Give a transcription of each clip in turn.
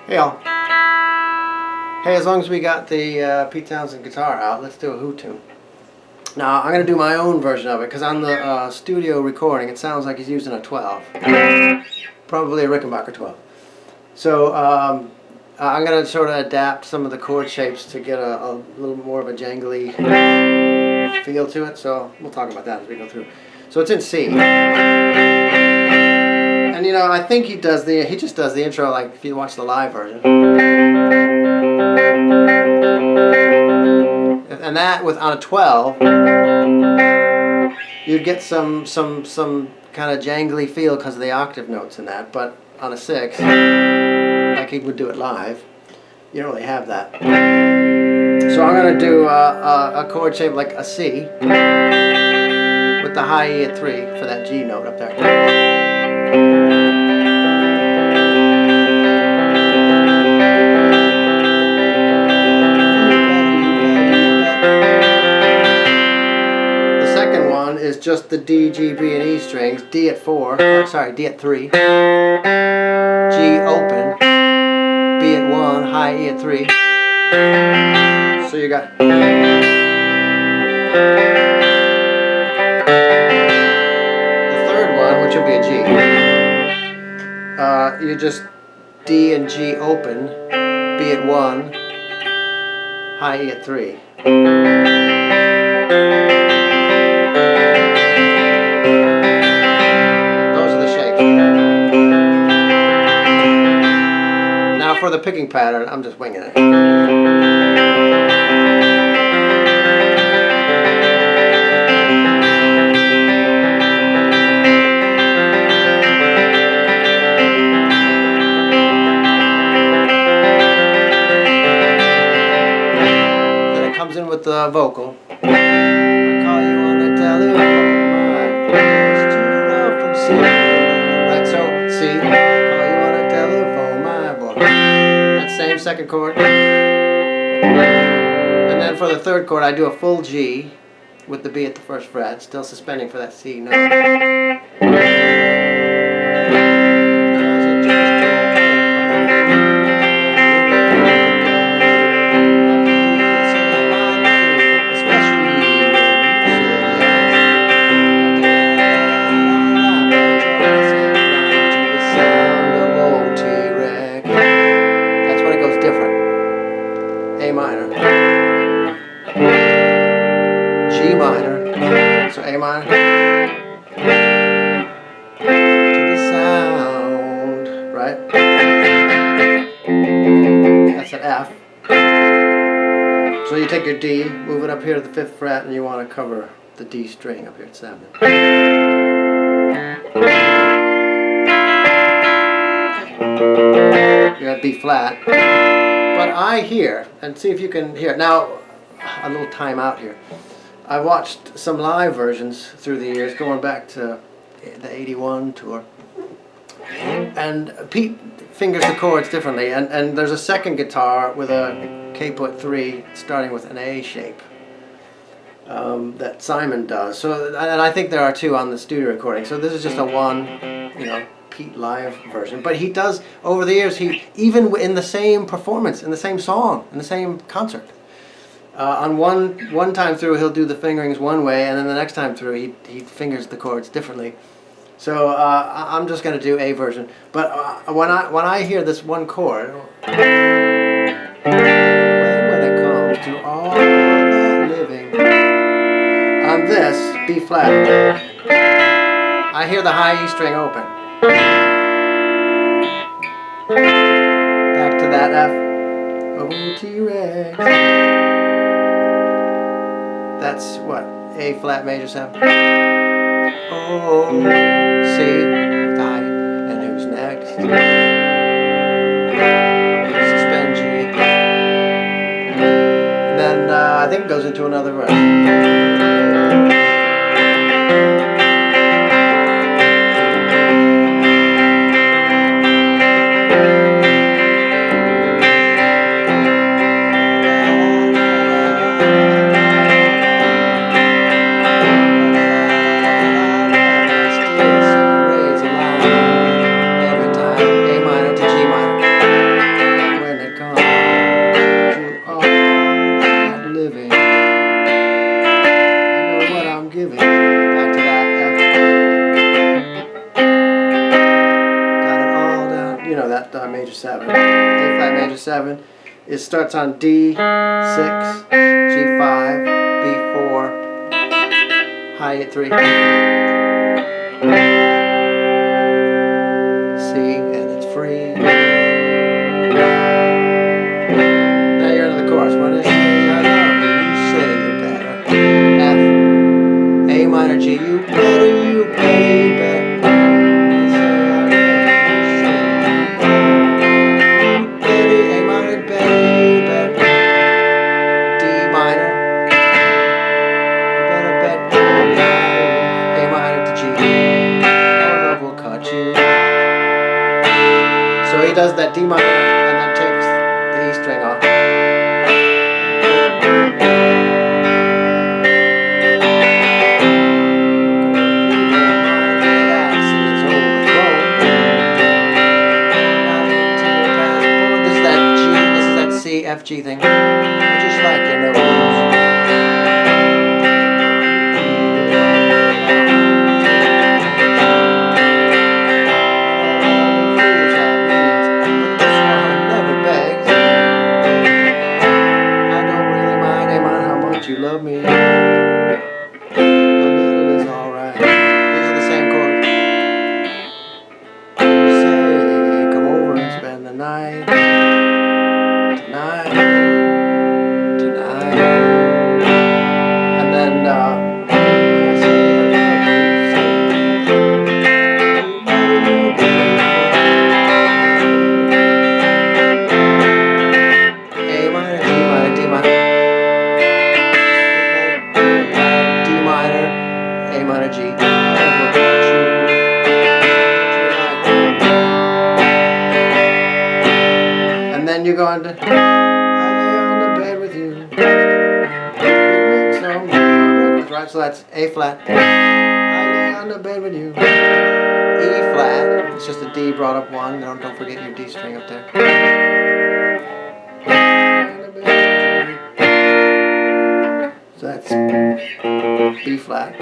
Hey all. Hey, as long as we got the Pete Townsend guitar out, let's do a Who tune. Now, I'm going to do my own version of it, because on the studio recording, it sounds like he's using a 12. Probably a Rickenbacker 12. So, I'm going to sort of adapt some of the chord shapes to get a little more of a jangly feel to it, so we'll talk about that as we go through. So it's in C. And you know, I think he just does the intro like if you watch the live version. And that on a 12, you'd get some kind of jangly feel because of the octave notes in that, but on a 6, like he would do it live, you don't really have that. So I'm going to do a chord shape like a C with the high E at 3 for that G note up there. Is just the D, G, B, and E strings. D at 4, D at 3, G open, B at 1, high E at 3. So you got the third one, which will be a G. You just D and G open, B at 1, high E at 3. For the picking pattern, I'm just winging it. Then it comes in with the vocal. I call you on the telephone, my voice too loud from C. Right, so C. Same second chord, and then for the third chord I do a full G with the B at the first fret, still suspending for that C note. A minor, G minor, so A minor, to the sound, right? That's an F. So you take your D, move it up here to the 5th fret, and you want to cover the D string up here at 7. You're at B flat. But I hear, and see if you can hear. Now, a little time out here. I watched some live versions through the years, going back to the '81 tour. And Pete fingers the chords differently. And there's a second guitar with a K-put 3 starting with an A shape that Simon does. So, and I think there are 2 on the studio recording. So this is just a one, you know, Pete live version, but he does over the years. He even in the same performance, in the same song, in the same concert. On one time through, he'll do the fingerings one way, and then the next time through, he fingers the chords differently. So I'm just going to do a version. But when I hear this one chord, when it comes to all that living, on this B flat, I hear the high E string open. Back to that F. Oh, T-Rex. That's what? A flat major 7. Oh, C, high. And who's next? Suspend G. And then I think it goes into another verse. flat major 7. A flat major 7. It starts on D6, G5, B4, high 8-3, C, and it's free. Now you're into the chorus. When I say I love you, you say you better. F, A minor G, you better, you better, you better. So he does that D minor and then takes the E string off. This is that G, this is that C, F, G thing. Just like your nose. You love me, a little is alright. These are the same chords. Say, come over and spend the night. Tonight. Tonight. And then, when I say A minor, D minor, D minor. A minor G. And then you go into I lay on the bed with you. Make some records, right? So that's A flat. I lay on the bed with you. E flat. It's just a D brought up 1. Don't forget your D string up there. So that's B flat.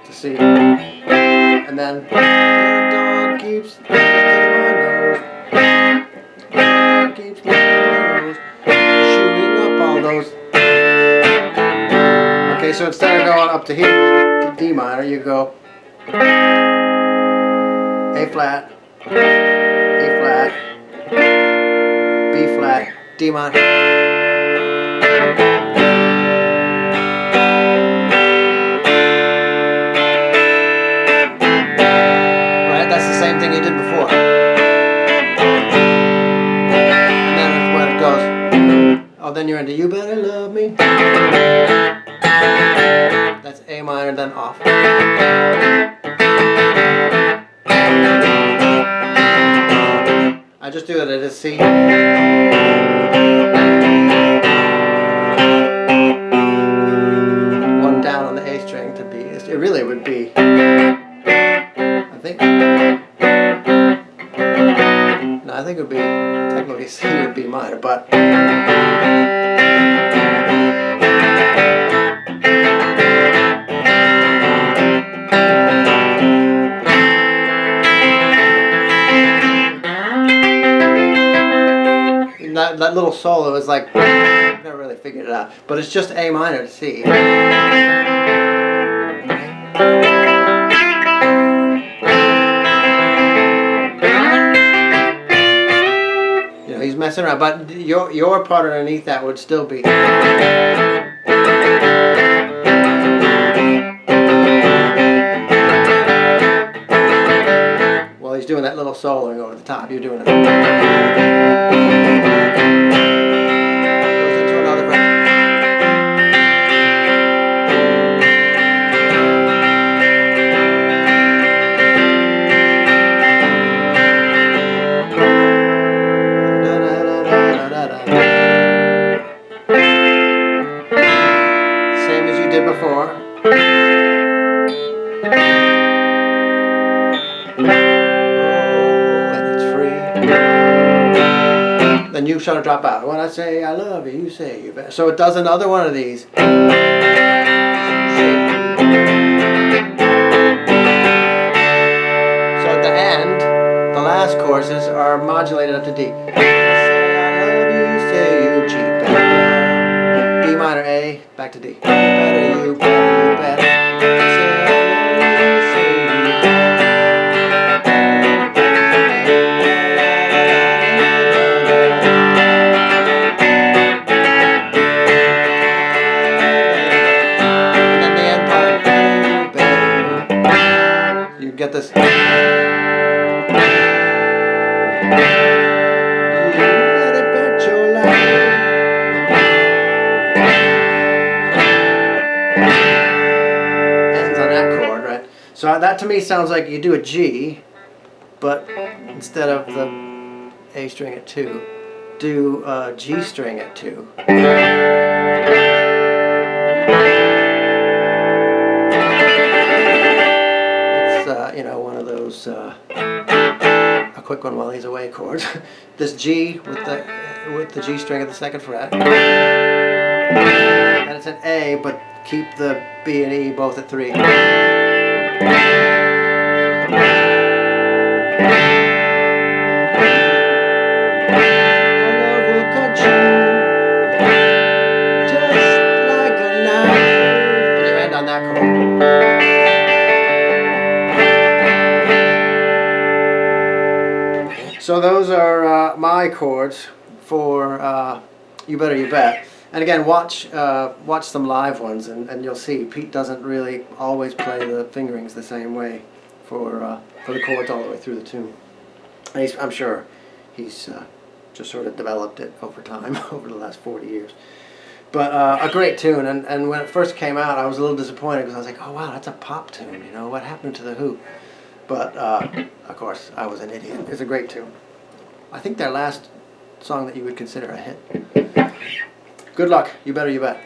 To C. And then the dog keeps licking my nose. The dog keeps licking my nose. Chewing up all those. Okay, so instead of going up to here, to D minor, you go A flat, E flat, B flat, D minor. That's the same thing you did before. And then that's where it goes. Oh, then you're into You Better Love Me. That's A minor, then off. I just do it as C. One down on the A string to B. It really would be, I think. No, I think it would be technically C would be minor, but that little solo is like, I've never really figured it out, but it's just A minor to C. He's messing around, but your part underneath that would still be. Well, he's doing that little soloing over the top. You're doing it. Goes into another breath. Same as you did before. And it's free. Then you sort of drop out. When I say I love you, you say you better. So it does another one of these. So at the end, last choruses are modulated up to D. Say I love you, say you G better. B minor A, back to D. You better, you better, you better. Say I love you, say you and then the end part. Better, you get this. So that to me sounds like you do a G, but instead of the A string at 2, do a G string at 2. It's you know, one of those a quick one while he's away chords. This G with the G string at the 2nd fret. And it's an A, but keep the B and E both at 3. So those are my chords for You Better You Bet. And again, watch some live ones, and you'll see Pete doesn't really always play the fingerings the same way for the chords all the way through the tune. And I'm sure he's just sort of developed it over time, over the last 40 years. But a great tune, and when it first came out, I was a little disappointed because I was like, oh wow, that's a pop tune, you know, what happened to The Who? But, of course, I was an idiot. It's a great tune. I think their last song that you would consider a hit. Good luck. You better, you bet.